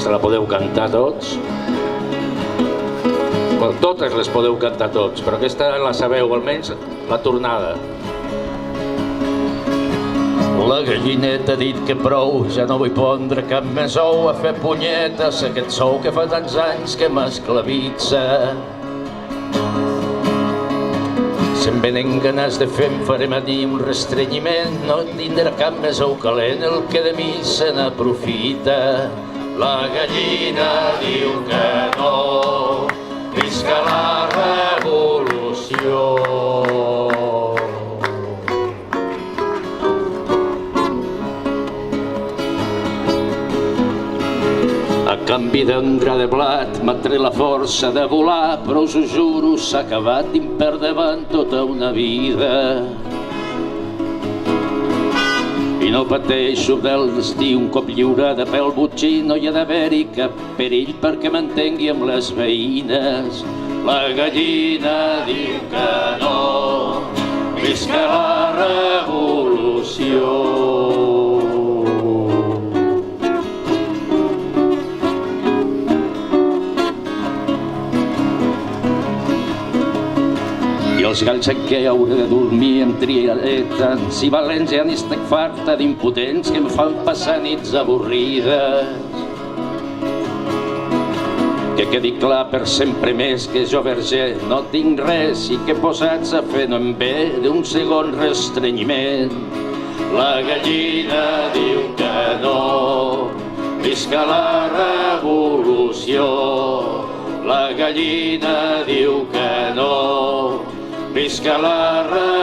Aquesta la podeu cantar tots. Bueno, totes les podeu cantar tots, però aquesta la sabeu, almenys la tornada. La gallineta ha dit que prou, ja no vull pondre cap més ou a fer punyetes, aquest sou que fa tants anys que m'esclavitza. Si em venen ganes de fer, em farem a dir un restrenyiment, no tindrà cap més ou calent el que de mi se n'aprofita. La gallina diu que no, visca la revolució. A canvi d'un gra de blat m'ha tret la força de volar, però us ho juro, s'ha acabat i em per davant tota una vida. I no pateixo del destí, un cop lliurada pel botxí no hi ha d'haver-hi cap perill perquè m'entengui amb les veïnes. La gallina diu que no, visca la revolució. I els galls en què hauré de dormir em triaré tant. Si valents ja n'estic farta d'impotents que em fan passar nits avorrides. Que quedi clar per sempre més que jo, verger, no tinc res i que posats a fer no em ve d'un segon restrenyiment. La gallina diu que no, visca la revolució. La gallina diu que no, visca la revolució.